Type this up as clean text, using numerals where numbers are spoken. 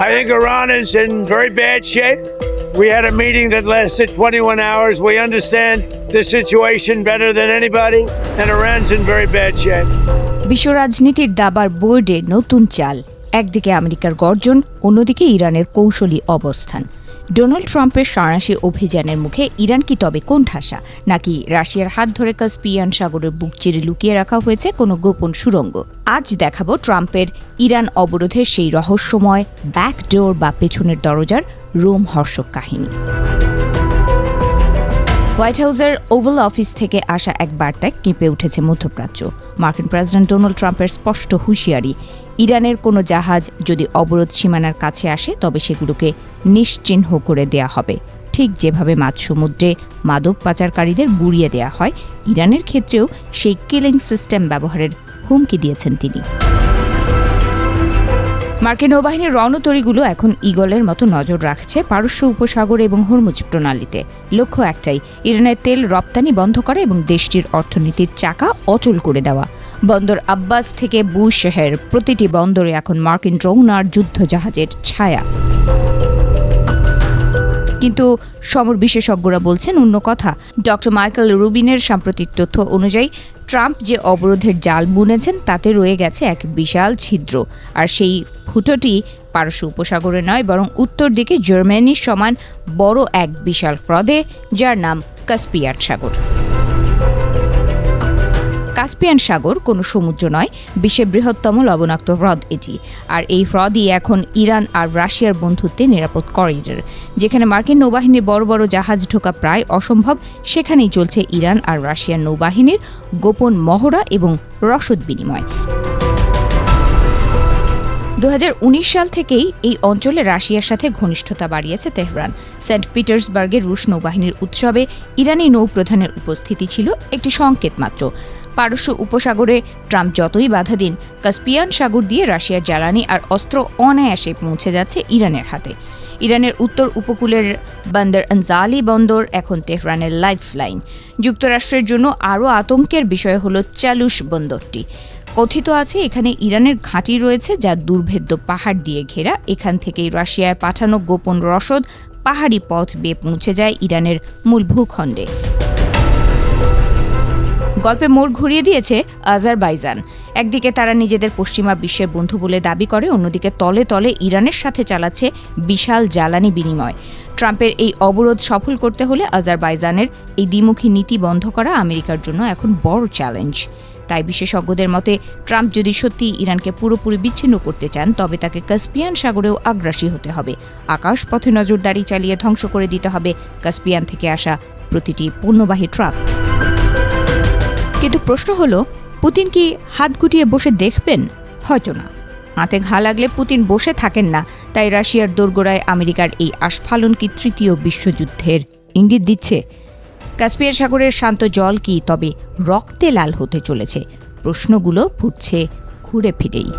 I think Iran is in very bad shape. We had a meeting that lasted 21 hours. We understand the situation better than anybody, and Iran's in very bad shape. বিশ্ব রাজনীতির দাবার বোর্ডে নতুন চাল, একদিকে আমেরিকার গর্জন, অন্যদিকে ইরানের কৌশলী অবস্থান। ডোনাল্ড ট্রাম্পের সাঁড়াশি অভিযানের মুখে ইরান কি তবে কোণঠাসা, নাকি রাশিয়ার হাত ধরে কাস্পিয়ান সাগরের বুক চিরে লুকিয়ে রাখা হয়েছে কোনো গোপন সুড়ঙ্গ? আজ দেখাবো ট্রাম্পের ইরান অবরোধের সেই রহস্যময় ব্যাকডোর বা পেছনের দরজার রোমহর্ষক কাহিনী। হোয়াইট হাউসের ওভাল অফিস থেকে আসা এক বার্তায় কেঁপে উঠেছে মধ্যপ্রাচ্য। মার্কিন প্রেসিডেন্ট ডোনাল্ড ট্রাম্পের স্পষ্ট হুঁশিয়ারি, ইরানের কোনো জাহাজ যদি অবরোধ সীমানার কাছে আসে তবে সেগুলোকে নিশ্চিহ্ন করে দেয়া হবে। ঠিক যেভাবে মাঝ সমুদ্রে মাদক পাচারকারীদের গুড়িয়ে দেয়া হয়, ইরানের ক্ষেত্রেও সেই কিলিং সিস্টেম ব্যবহারের হুমকি দিয়েছেন তিনি। মার্কিন নৌবাহিনীর রণতরীগুলো এখন ঈগলের মতো নজর রাখছে পারস্য উপসাগর এবং হরমুজ প্রণালীতে। লক্ষ্য একটাই, ইরানের তেল রপ্তানি বন্ধ করা এবং দেশটির অর্থনীতির চাকা অচল করে দেওয়া। বন্দর আব্বাস থেকে বুশেহের প্রতিটি বন্দরে এখন মার্কিন ড্রোন আর যুদ্ধজাহাজের ছায়া। কিন্তু সমর বিশেষজ্ঞরা বলছেন অন্য কথা। ডক্টর মাইকেল রুবিনের সাম্প্রতিক তথ্য অনুযায়ী ট্রাম্প যে অবরোধের জাল বুনেছেন তাতে রয়ে গেছে এক বিশাল ছিদ্র, আর সেই ফুটোটি পারস্য উপসাগরে নয়, বরং উত্তর দিকে জার্মানির সমান বড় এক বিশাল হ্রদে, যার নাম কাস্পিয়ান সাগর। কাস্পিয়ান সাগর কোনো সমুদ্র নয়, বিশ্বের বৃহত্তম লবণাক্ত হ্রদ এটি। আর এই হ্রদই এখন ইরান আর রাশিয়ার বন্ধুত্বে নিরাপদ করিডর। যেখানে মার্কিন নৌবাহিনীর বড় বড় জাহাজ ঢোকা প্রায় অসম্ভব, সেখানেই চলছে ইরান আর রাশিয়ার নৌবাহিনীর গোপন মহড়া এবং রসদ বিনিময়। 2019 সাল থেকেই এই অঞ্চলে রাশিয়ার সাথে ঘনিষ্ঠতা বাড়িয়েছে তেহরান। সেন্ট পিটার্সবার্গের রুশ নৌবাহিনীর উৎসবে ইরানি নৌপ্রধানের উপস্থিতি ছিল একটি সংকেত মাত্র। পারস্য উপসাগরে ট্রাম্প যতই বাধা দিন, কাস্পিয়ান সাগর দিয়ে রাশিয়ার জ্বালানি আর অস্ত্র অনায়াসে পৌঁছে যাচ্ছে ইরানের হাতে। ইরানের উত্তর উপকূলের বন্দর আনজালি বন্দর এখন তেহরানের লাইফলাইন। যুক্তরাষ্ট্রের জন্য আরও আতঙ্কের বিষয় হল চালুশ বন্দরটি। কথিত আছে এখানে ইরানের ঘাঁটি রয়েছে, যা দুর্ভেদ্য পাহাড় দিয়ে ঘেরা। এখান থেকেই রাশিয়ার পাঠানো গোপন রসদ পাহাড়ি পথ বেয়ে পৌঁছে যায় ইরানের মূল ভূখণ্ডে। গল্পে মোড় ঘুরিয়ে দিয়েছে আজারবাইজান। একদিকে তারা নিজেদের পশ্চিমা বিশ্বের বন্ধু বলে দাবি করে, অন্যদিকে তলে তলে ইরানের সাথে চালাচ্ছে বিশাল জ্বালানি বিনিময়। ট্রাম্পের এই অবরোধ সফল করতে হলে আজারবাইজানের এই দ্বিমুখী নীতি বন্ধ করা আমেরিকার জন্য এখন বড় চ্যালেঞ্জ। তাই বিশেষজ্ঞদের মতে ট্রাম্প যদি সত্যি ইরানকে পুরোপুরি বিচ্ছিন্ন করতে চান, তবে তাকে কাস্পিয়ান সাগরেও আগ্রাসী হতে হবে। আকাশপথে নজরদারি চালিয়ে ধ্বংস করে দিতে হবে কাস্পিয়ান থেকে আসা প্রতিটি পণ্যবাহী ট্রাক। কিন্তু প্রশ্ন হলো, পুতিন কি হাত গুটিয়ে বসে দেখবেন? হয়তো না। হাতে ঘা লাগলে পুতিন বসে থাকেন না। তাই রাশিয়ার দোরগোড়ায় আমেরিকার এই আস্ফালন কি তৃতীয় বিশ্বযুদ্ধের ইঙ্গিত দিচ্ছে? কাস্পিয়ান সাগরের শান্ত জল কি তবে রক্তে লাল হতে চলেছে? প্রশ্নগুলো ফুটছে ঘুরে ফিরেই।